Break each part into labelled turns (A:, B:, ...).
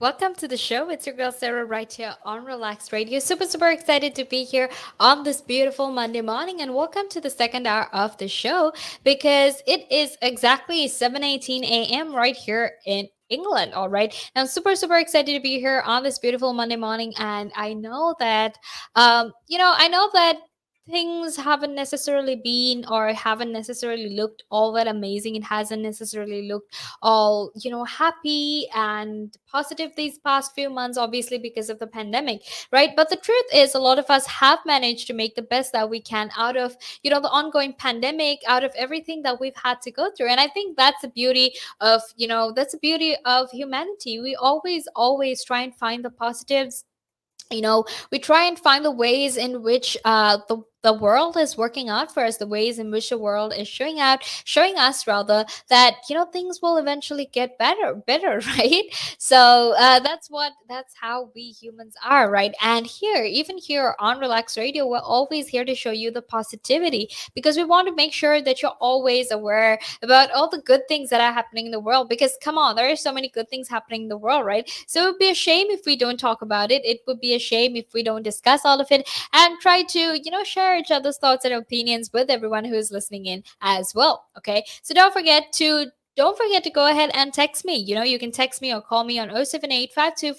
A: Welcome to the show. It's your girl Sarah right here on Relax Radio. Super excited to be here on this beautiful Monday morning, and welcome to the second hour of the show because it is exactly 7:18 a.m. right here in England. All right. I'm super excited to be here on this beautiful Monday morning, and I know that things haven't necessarily been or haven't necessarily looked all that amazing. It hasn't necessarily looked all happy and positive these past few months, obviously because of the pandemic, right? But the truth is, a lot of us have managed to make the best that we can out of the ongoing pandemic, out of everything that we've had to go through. And I think that's the beauty of humanity. We always try and find the positives. We try and find the ways in which the world is working out for us, the ways in which the world is showing us rather that things will eventually get better right? So that's how we humans are, right? And even here on Relax Radio, we're always here to show you the positivity, because we want to make sure that you're always aware about all the good things that are happening in the world. Because come on, there are so many good things happening in the world, right? So it would be a shame if we don't talk about it. It would be a shame if we don't discuss all of it and try to, share each other's thoughts and opinions with everyone who is listening in as well. Okay. So don't forget to go ahead and text me. You can text me or call me on 078 Share your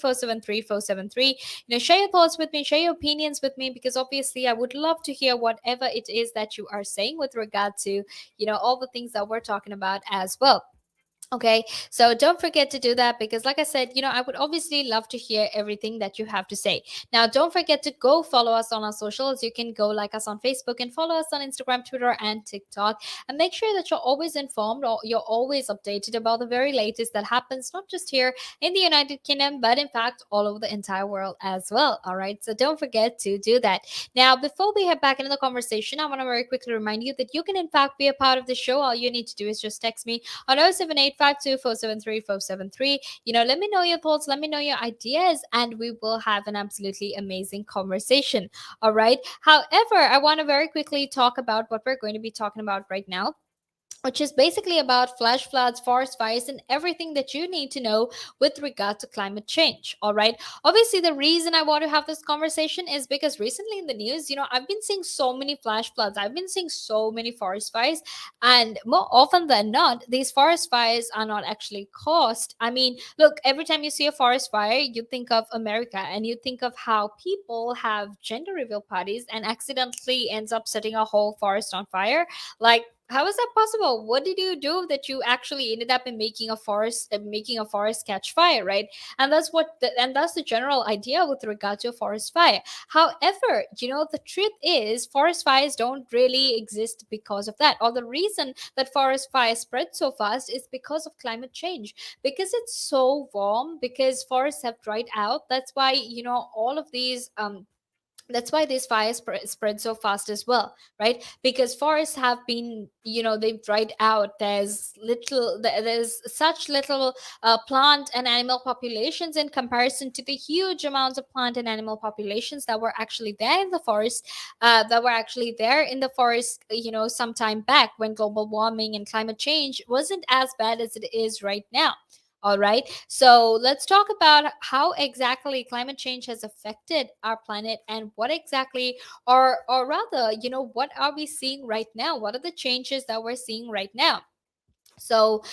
A: thoughts with me, share your opinions with me, because obviously I would love to hear whatever it is that you are saying with regard to, all the things that we're talking about as well. Okay, so don't forget to do that, because, like I said, I would obviously love to hear everything that you have to say. Now, don't forget to go follow us on our socials. You can go like us on Facebook and follow us on Instagram, Twitter, and TikTok. And make sure that you're always informed, or you're always updated about the very latest that happens, not just here in the United Kingdom, but in fact, all over the entire world as well. All right, so don't forget to do that. Now, before we head back into the conversation, I want to very quickly remind you that you can, in fact, be a part of the show. All you need to do is just text me on 078 Let me know your thoughts, let me know your ideas, and we will have an absolutely amazing conversation. All right. However, I want to very quickly talk about what we're going to be talking about right now, which is basically about flash floods, forest fires, and everything that you need to know with regard to climate change. All right. Obviously, the reason I want to have this conversation is because recently in the news, I've been seeing so many flash floods, I've been seeing so many forest fires, and more often than not, these forest fires are not actually caused. I mean, look, every time you see a forest fire, you think of America and you think of how people have gender reveal parties and accidentally ends up setting a whole forest on fire. Like, how is that possible? What did you do that you actually ended up in making a forest catch fire, right? And that's the general idea with regard to a forest fire. However, the truth is, forest fires don't really exist because of that. Or the reason that forest fires spread so fast is because of climate change. Because it's so warm, because forests have dried out. That's why these fires spread so fast as well, right? Because forests have been, they've dried out. There's such little plant and animal populations in comparison to the huge amounts of plant and animal populations that were actually there in the forest, some time back, when global warming and climate change wasn't as bad as it is right now. All right. So let's talk about how exactly climate change has affected our planet, and what exactly, or rather, what are we seeing right now? What are the changes that we're seeing right now? So,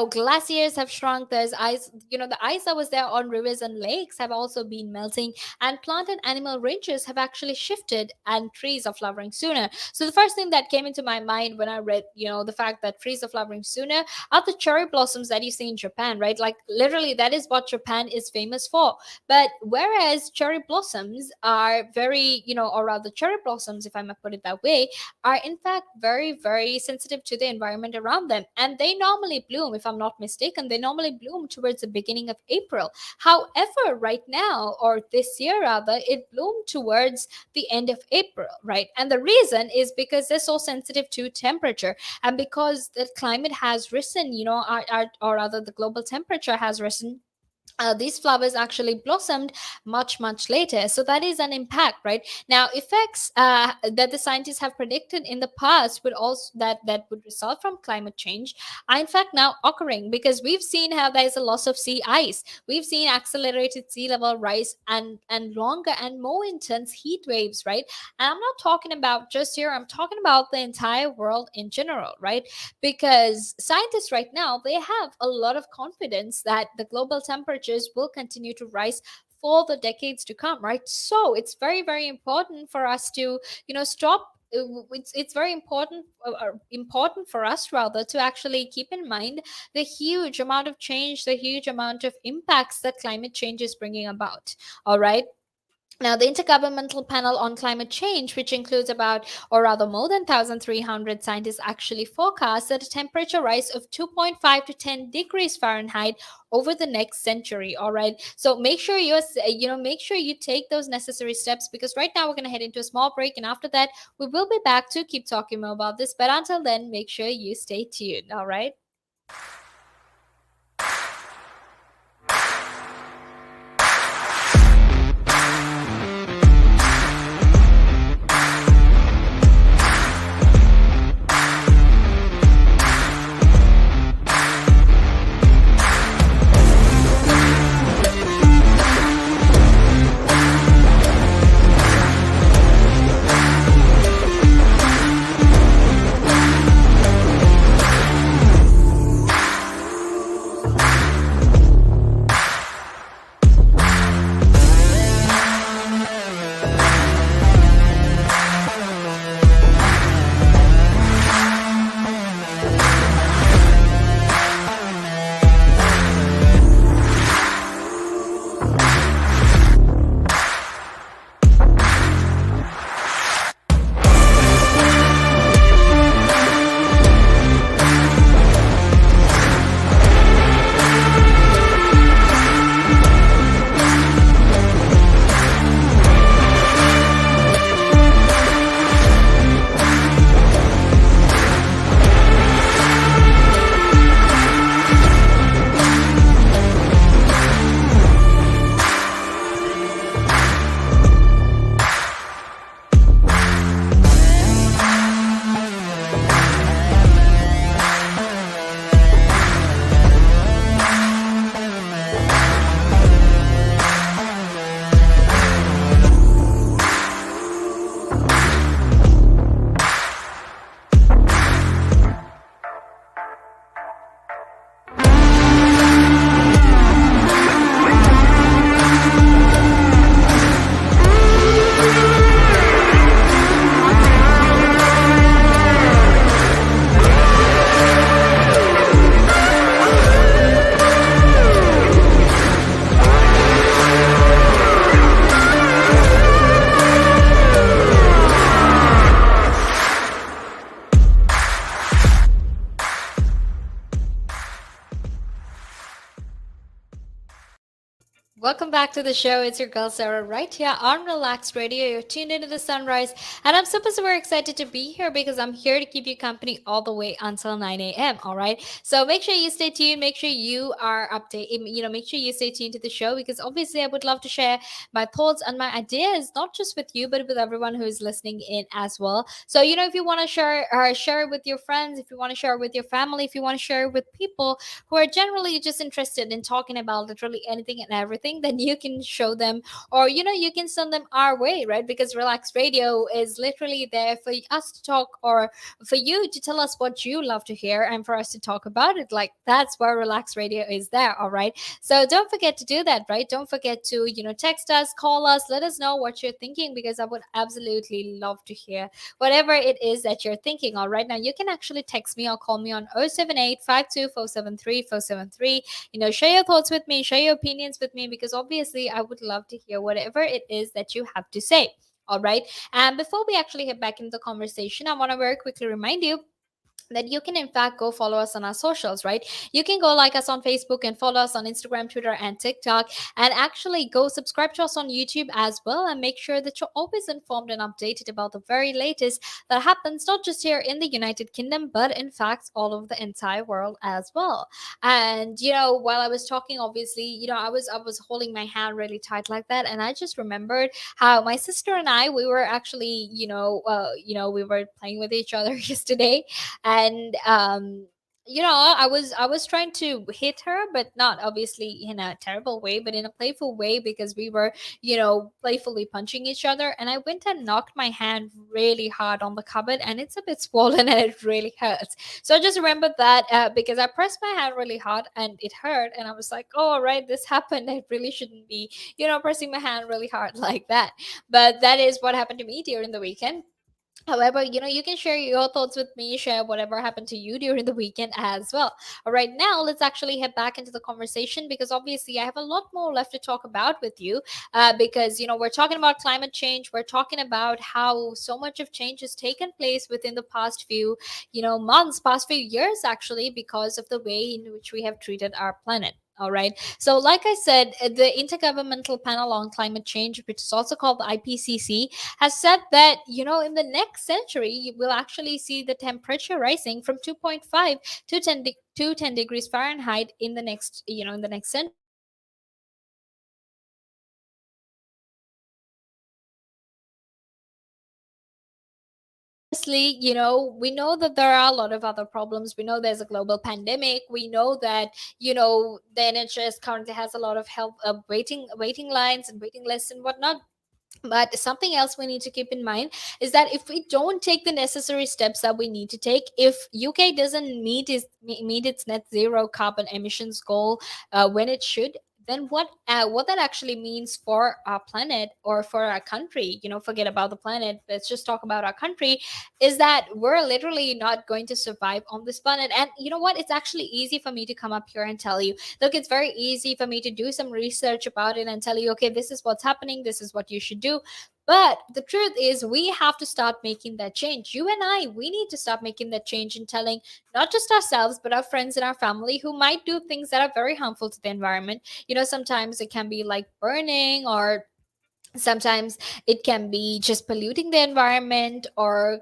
A: glaciers have shrunk. There's ice, the ice that was there on rivers and lakes have also been melting, and plant and animal ranges have actually shifted, and trees are flowering sooner. So the first thing that came into my mind when I read, the fact that trees are flowering sooner, are the cherry blossoms that you see in Japan, right? Like, literally, that is what Japan is famous for. But whereas cherry blossoms are very, or rather cherry blossoms, if I may put it that way, are in fact very sensitive to the environment around them, and they normally bloom, if I'm not mistaken, they normally bloom towards the beginning of April. However, right now, or this year rather, it bloomed towards the end of April, right? And the reason is because they're so sensitive to temperature, and because the climate has risen, or rather the global temperature has risen these flowers actually blossomed much later. So that is an impact, right? Now effects that the scientists have predicted in the past would also that would result from climate change are in fact now occurring, because we've seen how there is a loss of sea ice. We've seen accelerated sea level rise and longer and more intense heat waves, right? And I'm not talking about just here, I'm talking about the entire world in general, right? Because scientists right now, they have a lot of confidence that the global temperatures will continue to rise for the decades to come, right? So it's very important for us to, stop. It's very important for us rather to actually keep in mind the huge amount of change, the huge amount of impacts that climate change is bringing about. All right. Now, the Intergovernmental Panel on Climate Change, which includes about, or rather more than 1,300 scientists, actually forecast that a temperature rise of 2.5 to 10 degrees Fahrenheit over the next century. All right. So make sure you take those necessary steps, because right now we're going to head into a small break. And after that, we will be back to keep talking more about this. But until then, make sure you stay tuned. All right. Welcome back to the show. It's your girl Sarah right here on Relax Radio. You're tuned into the sunrise, and I'm super excited to be here because I'm here to keep you company all the way until 9 a.m. All right. So make sure you stay tuned. Make sure you are updated. Make sure you stay tuned to the show, because obviously I would love to share my thoughts and my ideas, not just with you, but with everyone who is listening in as well. So if you want to share it with your friends, if you want to share it with your family, if you want to share it with people who are generally just interested in talking about literally anything and everything, then you can show them, or you can send them our way, right? Because Relax Radio is literally there for us to talk, or for you to tell us what you love to hear, and for us to talk about it. Like, that's where Relax Radio is there. All right. So don't forget to do that, right? Don't forget to text us, call us, let us know what you're thinking, because I would absolutely love to hear whatever it is that you're thinking. All right. Now you can actually text me or call me on 078 share your thoughts with me, share your opinions with me, because obviously I would love to hear whatever it is that you have to say. All right. And before we actually head back into the conversation, I want to very quickly remind you that you can in fact go follow us on our socials, right? You can go like us on Facebook and follow us on Instagram, Twitter, and TikTok, and actually go subscribe to us on YouTube as well, and make sure that you're always informed and updated about the very latest that happens, not just here in the United Kingdom, but in fact all over the entire world as well. And while I was talking, obviously, I was holding my hand really tight like that, and I just remembered how my sister and I, we were actually, we were playing with each other yesterday. And I was trying to hit her, but not obviously in a terrible way, but in a playful way, because we were playfully punching each other, and I went and knocked my hand really hard on the cupboard, and it's a bit swollen and it really hurts. So I just remembered that, because I pressed my hand really hard and it hurt, and I was like, oh, all right, this happened. I really shouldn't be pressing my hand really hard like that. But that is what happened to me during the weekend. However, you can share your thoughts with me, share whatever happened to you during the weekend as well. All right, now let's actually head back into the conversation, because obviously I have a lot more left to talk about with you. Because, we're talking about climate change. We're talking about how so much of change has taken place within the past few, months, past few years, actually, because of the way in which we have treated our planet. All right. So, like I said, the Intergovernmental Panel on Climate Change, which is also called the IPCC, has said that in the next century you will actually see the temperature rising from 2.5 to 10 degrees Fahrenheit in the next in the next century. Honestly, we know that there are a lot of other problems. We know there's a global pandemic. We know that the NHS currently has a lot of help, waiting lines and waiting lists and whatnot. But something else we need to keep in mind is that if we don't take the necessary steps that we need to take, if UK doesn't meet its net zero carbon emissions goal when it should, then what that actually means for our planet or for our country, forget about the planet, let's just talk about our country, is that we're literally not going to survive on this planet. And you know what, it's actually easy for me to come up here and tell you, look, it's very easy for me to do some research about it and tell you, okay, this is what's happening, this is what you should do. But the truth is, we have to start making that change. You and I, we need to start making that change and telling not just ourselves, but our friends and our family who might do things that are very harmful to the environment. Sometimes it can be like burning, or sometimes it can be just polluting the environment, or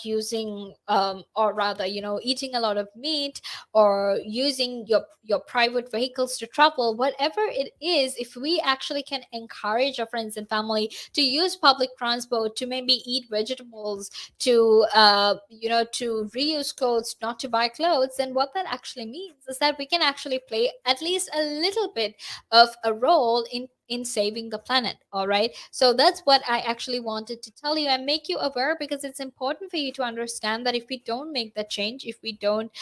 A: using or rather eating a lot of meat, or using your private vehicles to travel. Whatever it is, if we actually can encourage our friends and family to use public transport, to maybe eat vegetables, to reuse clothes, not to buy clothes, then what that actually means is that we can actually play at least a little bit of a role in saving the planet. All right, so that's what I actually wanted to tell you and make you aware, because it's important for you to understand that if we don't make that change, if you don't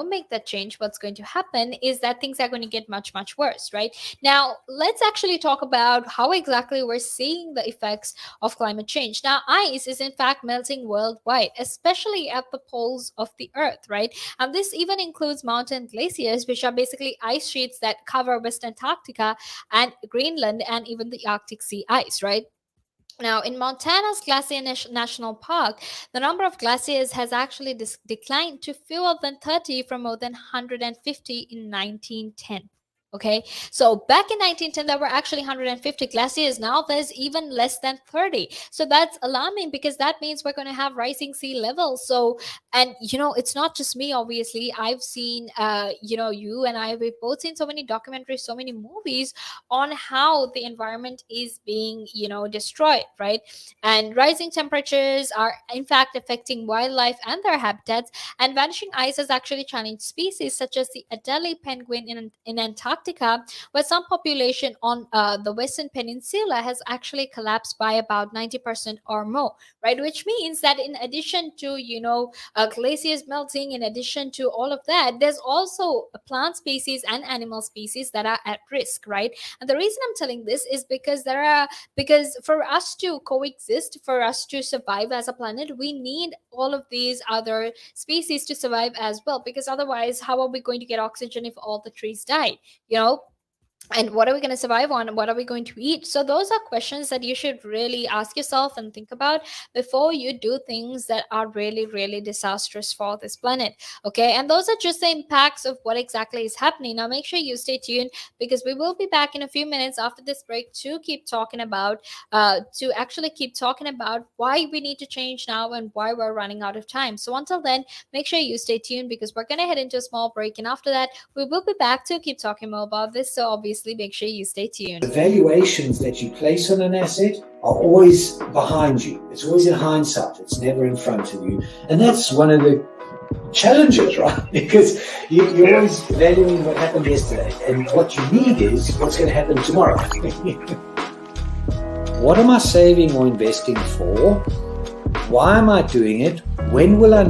A: make that change, what's going to happen is that things are going to get much, much worse. Right now, let's actually talk about how exactly we're seeing the effects of climate change. Now, ice is in fact melting worldwide, especially at the poles of the earth, right? And this even includes mountain glaciers, which are basically ice sheets that cover West Antarctica and Greenland and even the Arctic Sea ice, right? Now, in Montana's Glacier National Park, the number of glaciers has actually declined to fewer than 30 from more than 150 in 1910. Okay, so back in 1910, there were actually 150 glaciers. Now there's even less than 30. So that's alarming, because that means we're going to have rising sea levels. So, and it's not just me, obviously. I've seen, you and I, we've both seen so many documentaries, so many movies on how the environment is being destroyed, right? And rising temperatures are in fact affecting wildlife and their habitats, and vanishing ice has actually challenged species such as the Adelie penguin in Antarctica, where some population on the western peninsula has actually collapsed by about 90% or more, right? Which means that in addition to glaciers melting, in addition to all of that, there's also plant species and animal species that are at risk, right? And the reason I'm telling this is because for us to coexist, for us to survive as a planet, we need all of these other species to survive as well. Because otherwise, how are we going to get oxygen if all the trees die? You know, and what are we going to survive on, what are we going to eat? So those are questions that you should really ask yourself and think about before you do things that are really, really disastrous for this planet. Okay, and those are just the impacts of what exactly is happening. Now make sure you stay tuned, because we will be back in a few minutes after this break to keep talking about why we need to change now and why we're running out of time. So until then, make sure you stay tuned, because we're going to head into a small break, and after that we will be back to keep talking more about this. So obviously, make sure you stay tuned.
B: The valuations that you place on an asset are always behind you. It's always in hindsight. It's never in front of you. And that's one of the challenges, right? Because you're always valuing what happened yesterday. And what you need is what's going to happen tomorrow. What am I saving or investing for? Why am I doing it? When will I